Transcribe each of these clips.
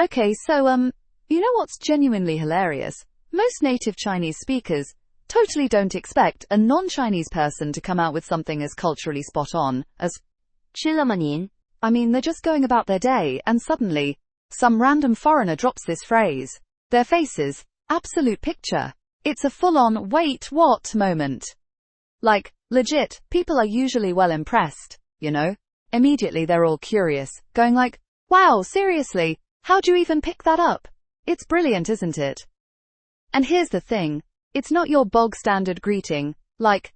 Okay, so, you know what's genuinely hilarious? Most native Chinese speakers totally don't expect a non-Chinese person to come out with something as culturally spot on as 吃了吗您? I mean, they're just going about their day, and suddenly, some random foreigner drops this phrase. Their faces, absolute picture. It's a full-on, wait, what moment. Like, legit, people are usually well impressed, you know? Immediately they're all curious, going like, wow, seriously, how'd you even pick that up? It's brilliant, isn't it? And here's the thing, it's not your bog-standard greeting, like,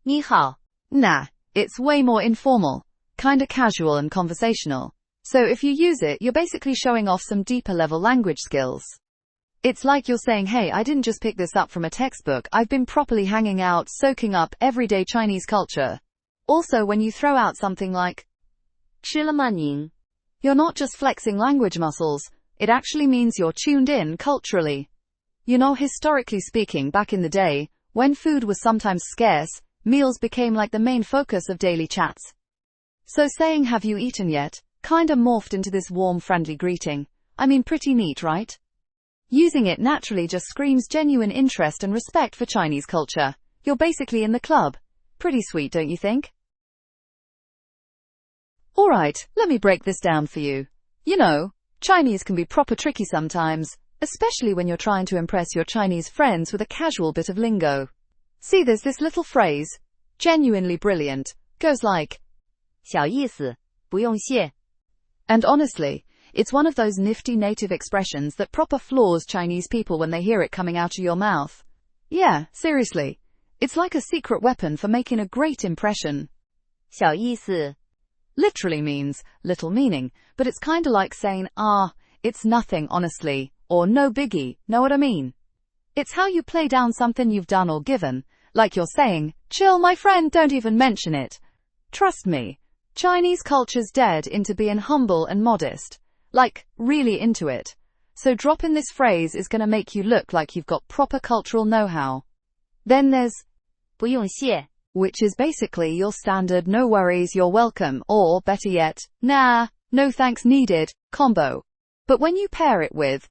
你好. Nah, it's way more informal, kinda casual and conversational. So if you use it, you're basically showing off some deeper level language skills. It's like you're saying, hey, I didn't just pick this up from a textbook, I've been properly hanging out, soaking up everyday Chinese culture. Also, when you throw out something like, 吃了吗您? you're not just flexing language muscles, it actually means you're tuned in culturally. You know, historically speaking, back in the day, when food was sometimes scarce, meals became like the main focus of daily chats. So saying have you eaten yet, kinda morphed into this warm, friendly greeting. I mean, pretty neat, right? Using it naturally just screams genuine interest and respect for Chinese culture. You're basically in the club. Pretty sweet, don't you think? Alright, let me break this down for you. You know, Chinese can be proper tricky sometimes, especially when you're trying to impress your Chinese friends with a casual bit of lingo. See, there's this little phrase, genuinely brilliant, goes like, 小意思,不用谢. And honestly, it's one of those nifty native expressions that proper floors Chinese people when they hear it coming out of your mouth. Yeah, seriously. It's like a secret weapon for making a great impression. 小意思 literally means little meaning, but it's kinda like saying, it's nothing honestly, or no biggie, know what I mean? It's how you play down something you've done or given, like you're saying, chill my friend, don't even mention it. Trust me, Chinese culture's dead into being humble and modest. Like, really into it. So dropping this phrase is gonna make you look like you've got proper cultural know-how. Then there's 不用谢, which is basically your standard no worries, you're welcome, or better yet, nah, no thanks needed, combo. But when you pair it with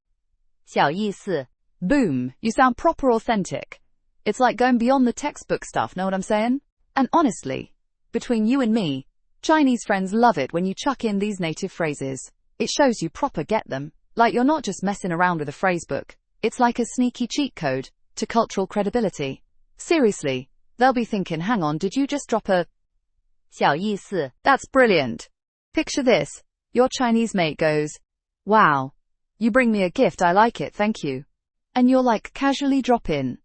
小意思, boom, you sound proper authentic. It's like going beyond the textbook stuff, know what I'm saying? And honestly, between you and me, Chinese friends love it when you chuck in these native phrases. It shows you proper get them. Like you're not just messing around with a phrasebook. It's like a sneaky cheat code to cultural credibility. Seriously, they'll be thinking, hang on, did you just drop a 小意思? That's brilliant. Picture this. Your Chinese mate goes, wow, you bring me a gift, I like it, thank you. And you're like, casually drop in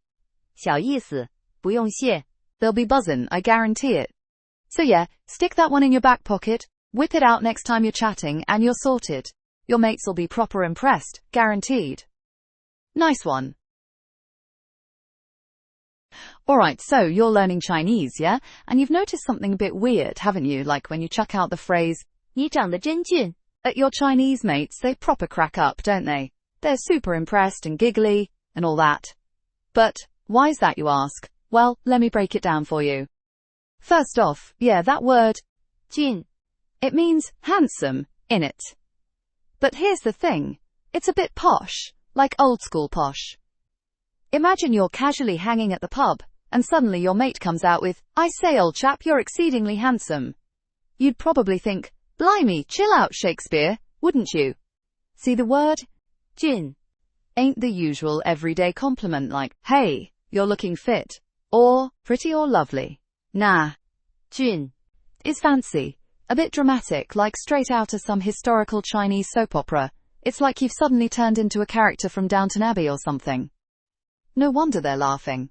小意思,不用谢. They'll be buzzing, I guarantee it. So yeah, stick that one in your back pocket, whip it out next time you're chatting, and you're sorted. Your mates will be proper impressed, guaranteed. Nice one. Alright, so you're learning Chinese, yeah? And you've noticed something a bit weird, haven't you? Like when you chuck out the phrase, 你长得真俊. At your Chinese mates, they proper crack up, don't they? They're super impressed and giggly, and all that. But, why is that, you ask? Well, let me break it down for you. First off, yeah, that word, 俊, it means handsome, innit? But here's the thing, it's a bit posh, like old school posh. Imagine you're casually hanging at the pub, and suddenly your mate comes out with, I say old chap, you're exceedingly handsome. You'd probably think, blimey, chill out Shakespeare, wouldn't you? See, the word, 俊, ain't the usual everyday compliment like, hey, you're looking fit, or pretty or lovely. Nah, 俊, is fancy, a bit dramatic, like straight out of some historical Chinese soap opera. It's like you've suddenly turned into a character from Downton Abbey or something. No wonder they're laughing.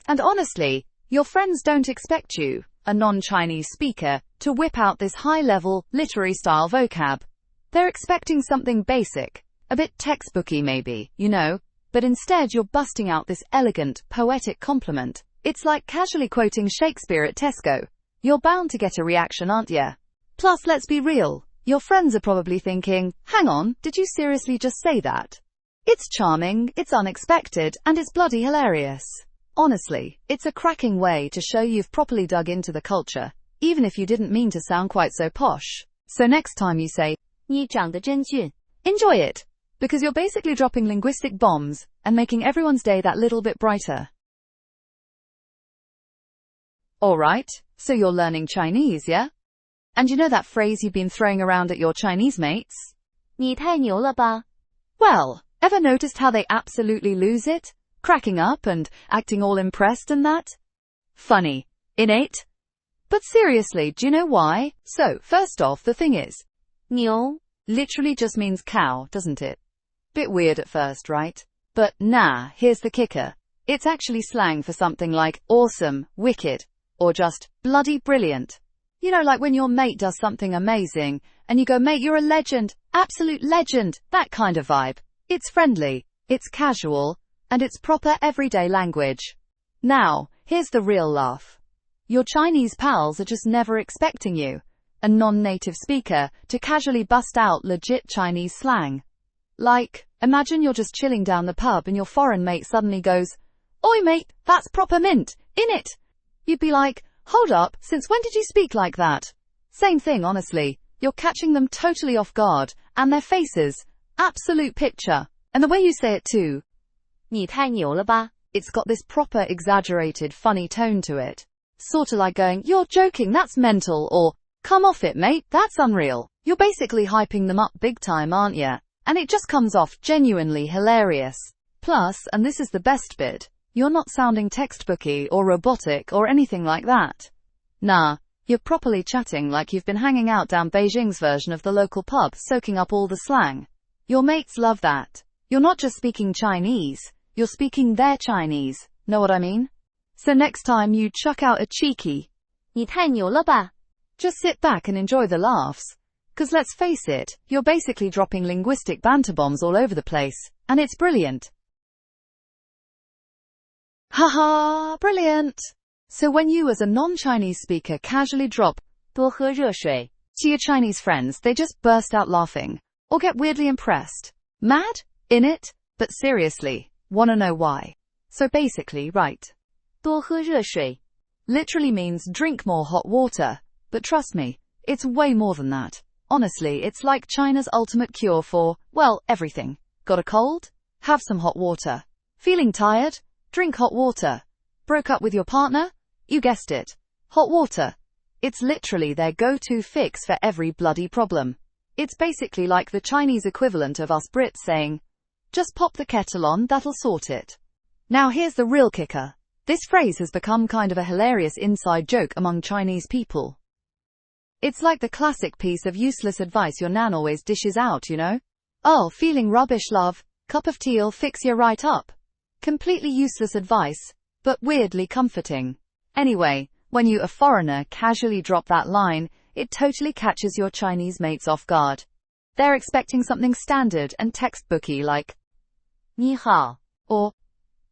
And honestly, your friends don't expect you, a non-Chinese speaker, to whip out this high-level, literary-style vocab. They're expecting something basic, a bit textbooky maybe, you know, but instead you're busting out this elegant, poetic compliment. It's like casually quoting Shakespeare at Tesco. You're bound to get a reaction, aren't ya? Plus, let's be real. Your friends are probably thinking, hang on, did you seriously just say that? It's charming, it's unexpected, and it's bloody hilarious. Honestly, it's a cracking way to show you've properly dug into the culture, even if you didn't mean to sound quite so posh. So next time you say, 你长得真俊, enjoy it. Because you're basically dropping linguistic bombs and making everyone's day that little bit brighter. Alright, so you're learning Chinese, yeah? And you know that phrase you've been throwing around at your Chinese mates? 你太牛了吧 Well, ever noticed how they absolutely lose it? Cracking up and acting all impressed and that? Funny. Innate? But seriously, do you know why? So, first off, the thing is, 牛 literally just means cow, doesn't it? Bit weird at first, right? But nah, here's the kicker. It's actually slang for something like awesome, wicked, or just bloody brilliant. You know, like when your mate does something amazing, and you go, mate, you're a legend, absolute legend, that kind of vibe. It's friendly, it's casual, and it's proper everyday language. Now, here's the real laugh. Your Chinese pals are just never expecting you, a non-native speaker, to casually bust out legit Chinese slang. Like, imagine you're just chilling down the pub and your foreign mate suddenly goes, "Oi mate, that's proper mint, innit?" You'd be like, hold up, since when did you speak like that? Same thing, honestly. You're catching them totally off guard, and their faces, absolute picture. And the way you say it too, 你太牛了吧 it's got this proper exaggerated funny tone to it. Sorta like going, you're joking, that's mental, or, come off it mate, that's unreal. You're basically hyping them up big time, aren't ya? And it just comes off genuinely hilarious. Plus, and this is the best bit, you're not sounding textbooky or robotic or anything like that. Nah, you're properly chatting like you've been hanging out down Beijing's version of the local pub, soaking up all the slang. Your mates love that. You're not just speaking Chinese, you're speaking their Chinese. Know what I mean? So next time you chuck out a cheeky, 你太牛了吧 just sit back and enjoy the laughs. 'Cause let's face it, you're basically dropping linguistic banter bombs all over the place, and it's brilliant. Haha, brilliant! So when you as a non-Chinese speaker casually drop 多喝热水 to your Chinese friends, they just burst out laughing, or get weirdly impressed. Mad? In it? But seriously, wanna know why? So basically, right, 多喝热水 literally means drink more hot water, but trust me, it's way more than that. Honestly, it's like China's ultimate cure for, well, everything. Got a cold? Have some hot water. Feeling tired? Drink hot water. Broke up with your partner? You guessed it. Hot water. It's literally their go-to fix for every bloody problem. It's basically like the Chinese equivalent of us Brits saying, just pop the kettle on, that'll sort it. Now here's the real kicker. This phrase has become kind of a hilarious inside joke among Chinese people. It's like the classic piece of useless advice your nan always dishes out, you know? Oh, feeling rubbish, love. Cup of tea'll fix you right up. Completely useless advice, but weirdly comforting. Anyway, when you, a foreigner, casually drop that line, it totally catches your Chinese mates off guard. They're expecting something standard and textbooky like, 你好 or,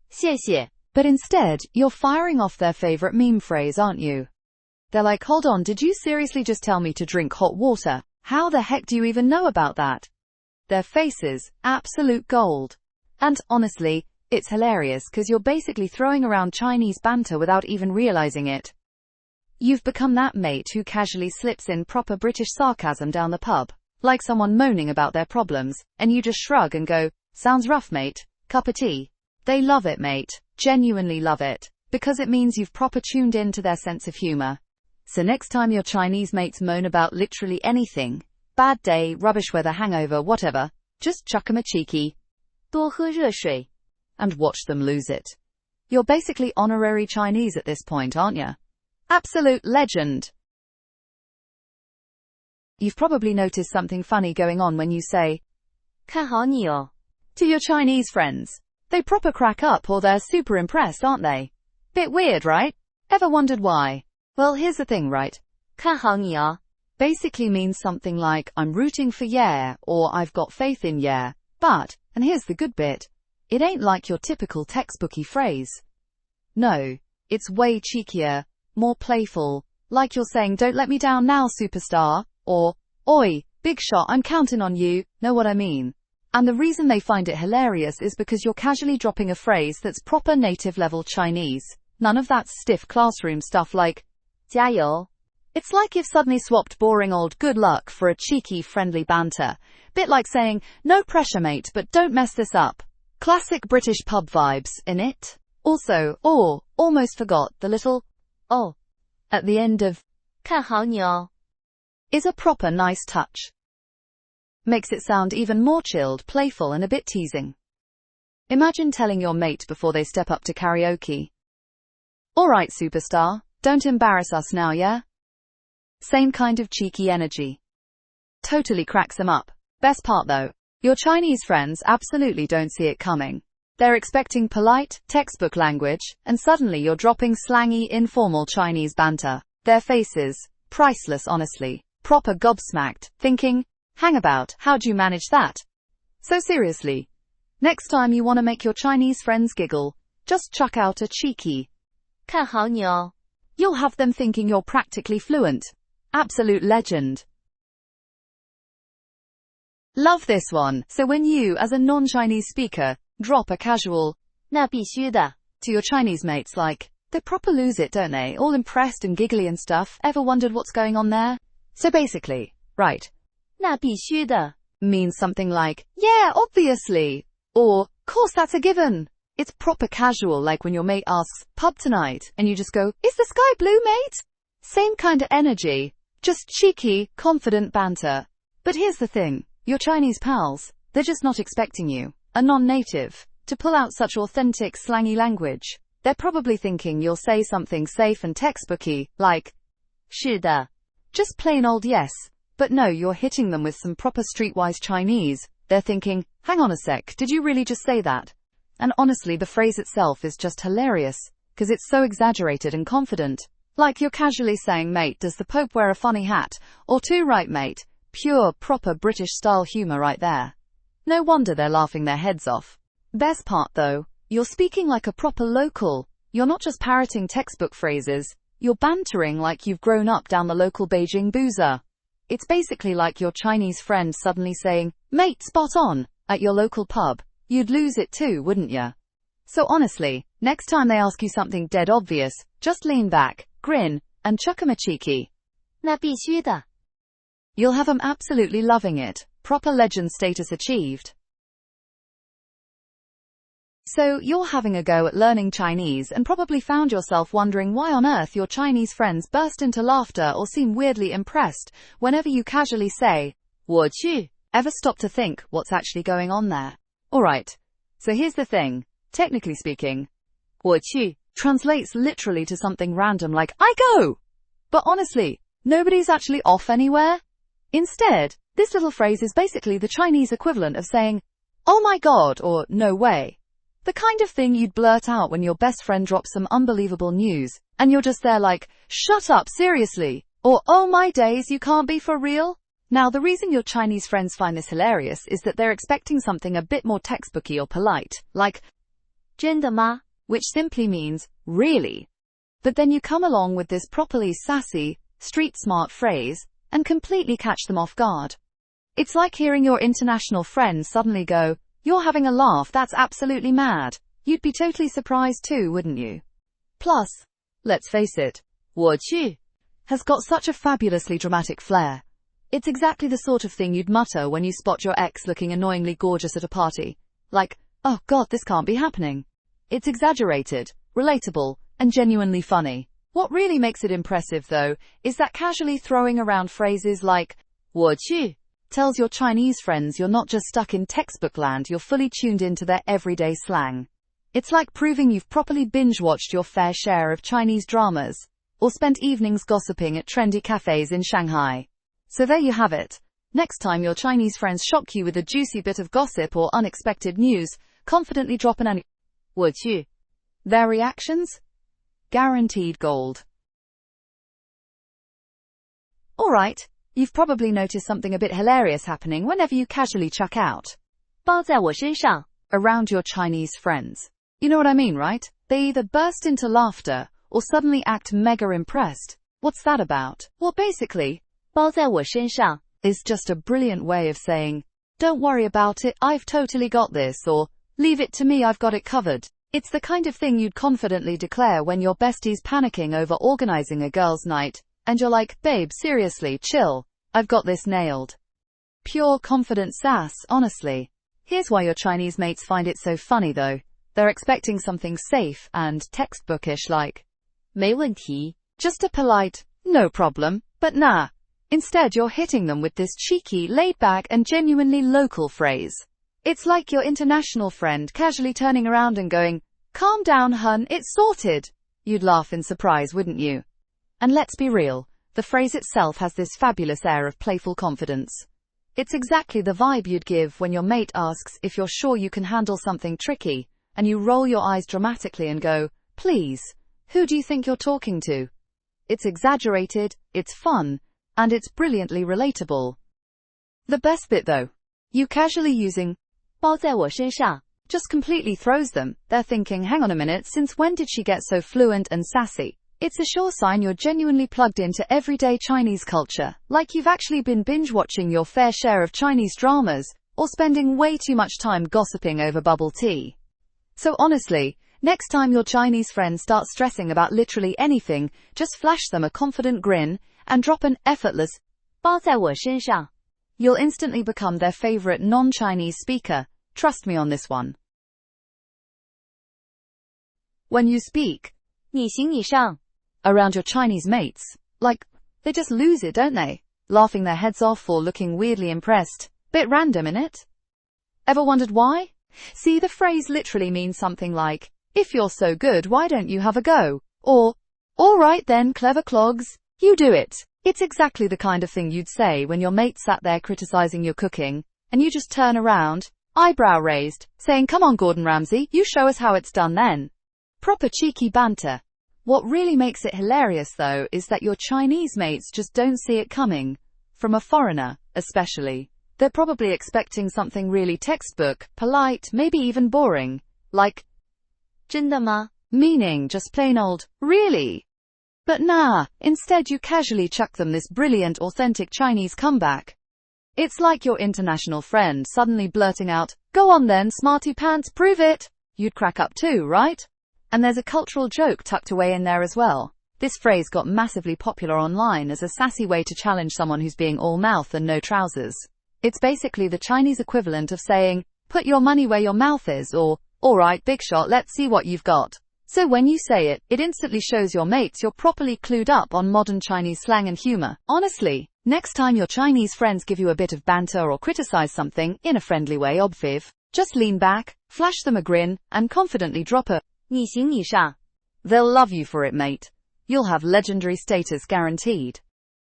谢谢 but instead, you're firing off their favorite meme phrase, aren't you? They're like, hold on, did you seriously just tell me to drink hot water? How the heck do you even know about that? Their faces, absolute gold. And honestly, it's hilarious because you're basically throwing around Chinese banter without even realizing it. You've become that mate who casually slips in proper British sarcasm down the pub, like someone moaning about their problems, and you just shrug and go, sounds rough mate, cup of tea. They love it mate, genuinely love it, because it means you've proper tuned in to their sense of humor. So next time your Chinese mates moan about literally anything, bad day, rubbish weather, hangover, whatever, just chuck 'em a cheeky, 多喝热水 and watch them lose it. You're basically honorary Chinese at this point, aren't you? Absolute legend. You've probably noticed something funny going on when you say, 看好你哦 to your Chinese friends. They proper crack up or they're super impressed, aren't they? Bit weird, right? Ever wondered why? Well, here's the thing, right? 看好你哦 Basically means something like, I'm rooting for yeah, or I've got faith in yeah. But, and here's the good bit, it ain't like your typical textbooky phrase. No, it's way cheekier, more playful, like you're saying, don't let me down now, superstar, or, oi, big shot, I'm counting on you, know what I mean? And the reason they find it hilarious is because you're casually dropping a phrase that's proper native level Chinese. None of that stiff classroom stuff like, 加油 It's like you've suddenly swapped boring old good luck for a cheeky, friendly banter. Bit like saying, no pressure mate, but don't mess this up. Classic British pub vibes, innit? Also, almost forgot the little oh at the end of 看好你哦 is a proper nice touch. Makes it sound even more chilled, playful and a bit teasing. Imagine telling your mate before they step up to karaoke. Alright superstar, don't embarrass us now, yeah? Same kind of cheeky energy. Totally cracks them up. Best part though, your Chinese friends absolutely don't see it coming. They're expecting polite, textbook language, and suddenly you're dropping slangy, informal Chinese banter. Their faces, priceless honestly, proper gobsmacked, thinking, hang about, how'd you manage that? So seriously, next time you want to make your Chinese friends giggle, just chuck out a cheeky 看好你哦 You'll have them thinking you're practically fluent. Absolute legend. Love this one. So when you, as a non-Chinese speaker, drop a casual 那必须的 to your Chinese mates like, they proper lose it, don't they? All impressed and giggly and stuff. Ever wondered what's going on there? So basically, right, 那必须的 means something like, yeah, obviously, or, course that's a given. It's proper casual, like when your mate asks, pub tonight, and you just go, is the sky blue, mate? Same kind of energy, just cheeky, confident banter. But here's the thing, your Chinese pals, they're just not expecting you, a non-native, to pull out such authentic, slangy language. They're probably thinking you'll say something safe and textbooky, like, 是的 just plain old yes. But no, you're hitting them with some proper streetwise Chinese. They're thinking, hang on a sec, did you really just say that? And honestly, the phrase itself is just hilarious, because it's so exaggerated and confident. Like you're casually saying, mate, does the Pope wear a funny hat? Or too right, mate. Pure, proper British-style humor right there. No wonder they're laughing their heads off. Best part though, you're speaking like a proper local. You're not just parroting textbook phrases, you're bantering like you've grown up down the local Beijing boozer. It's basically like your Chinese friend suddenly saying, mate, spot on, at your local pub. You'd lose it too, wouldn't ya? So honestly, next time they ask you something dead obvious, just lean back, grin, and chuck 'em a cheeky. 那必须的 You'll have 'em absolutely loving it. Proper legend status achieved. So, you're having a go at learning Chinese and probably found yourself wondering why on earth your Chinese friends burst into laughter or seem weirdly impressed whenever you casually say, 我去 ever stop to think what's actually going on there? Alright, so here's the thing. Technically speaking, 我去 translates literally to something random like, I go! But honestly, nobody's actually off anywhere. Instead, this little phrase is basically the Chinese equivalent of saying, oh my god, or no way. The kind of thing you'd blurt out when your best friend drops some unbelievable news, and you're just there like, shut up, seriously, or oh my days, you can't be for real? Now, the reason your Chinese friends find this hilarious is that they're expecting something a bit more textbooky or polite, like, 真的吗 which simply means, really. But then you come along with this properly sassy, street-smart phrase, and completely catch them off guard. It's like hearing your international friend suddenly go, you're having a laugh, that's absolutely mad. You'd be totally surprised too, wouldn't you? Plus, let's face it, 我去 has got such a fabulously dramatic flair. It's exactly the sort of thing you'd mutter when you spot your ex looking annoyingly gorgeous at a party. Like, oh god, this can't be happening. It's exaggerated, relatable, and genuinely funny. What really makes it impressive though, is that casually throwing around phrases like, 我去 tells your Chinese friends you're not just stuck in textbook land, you're fully tuned into their everyday slang. It's like proving you've properly binge-watched your fair share of Chinese dramas, or spent evenings gossiping at trendy cafes in Shanghai. So there you have it. Next time your Chinese friends shock you with a juicy bit of gossip or unexpected news, confidently drop an 我去 Their reactions? Guaranteed gold. Alright, you've probably noticed something a bit hilarious happening whenever you casually chuck out 包在我身上 around your Chinese friends. You know what I mean, right? They either burst into laughter or suddenly act mega impressed. What's that about? Well, basically, 包在我身上 is just a brilliant way of saying, don't worry about it, I've totally got this, or leave it to me, I've got it covered. It's the kind of thing you'd confidently declare when your bestie's panicking over organizing a girls' night, And you're like, babe, seriously, chill. I've got this nailed. Pure confident sass, honestly. Here's why your Chinese mates find it so funny though. They're expecting something safe and textbookish like, 没问题. just a polite, no problem, but nah. Instead, you're hitting them with this cheeky, laid-back and genuinely local phrase. It's like your international friend casually turning around and going, calm down, hun, it's sorted. You'd laugh in surprise, wouldn't you? And let's be real, the phrase itself has this fabulous air of playful confidence. It's exactly the vibe you'd give when your mate asks if you're sure you can handle something tricky, and you roll your eyes dramatically and go, please, who do you think you're talking to? It's exaggerated, it's fun, and it's brilliantly relatable. The best bit though, you casually using 包在我身上. just completely throws them. They're thinking, hang on a minute, since when did she get so fluent and sassy? It's a sure sign you're genuinely plugged into everyday Chinese culture, like you've actually been binge-watching your fair share of Chinese dramas, or spending way too much time gossiping over bubble tea. So honestly, next time your Chinese friends start stressing about literally anything, just flash them a confident grin, and drop an effortless 包在我身上. You'll instantly become their favorite non-Chinese speaker. Trust me on this one. When you speak 你行你上. around your Chinese mates, like, they just lose it, don't they? Laughing their heads off or looking weirdly impressed. Bit random, innit? Ever wondered why? See, the phrase literally means something like, if you're so good, why don't you have a go? Or, alright then, clever clogs, you do it. It's exactly the kind of thing you'd say when your mate sat there criticizing your cooking, and you just turn around, eyebrow raised, saying, come on Gordon Ramsay, you show us how it's done then. Proper cheeky banter. What really makes it hilarious though is that your Chinese mates just don't see it coming. From a foreigner, especially. They're probably expecting something really textbook, polite, maybe even boring. Like, 真的吗? meaning just plain old, really? But nah, instead you casually chuck them this brilliant authentic Chinese comeback. It's like your international friend suddenly blurting out, go on then, smarty pants, prove it! You'd crack up too, right? And there's a cultural joke tucked away in there as well. This phrase got massively popular online as a sassy way to challenge someone who's being all mouth and no trousers. It's basically the Chinese equivalent of saying, put your money where your mouth is, or, alright big shot, let's see what you've got. So when you say it, it instantly shows your mates you're properly clued up on modern Chinese slang and humor. Honestly, next time your Chinese friends give you a bit of banter or criticize something, in a friendly way obvious, just lean back, flash them a grin, and confidently drop a 你行你上. They'll love you for it, mate. You'll have legendary status guaranteed.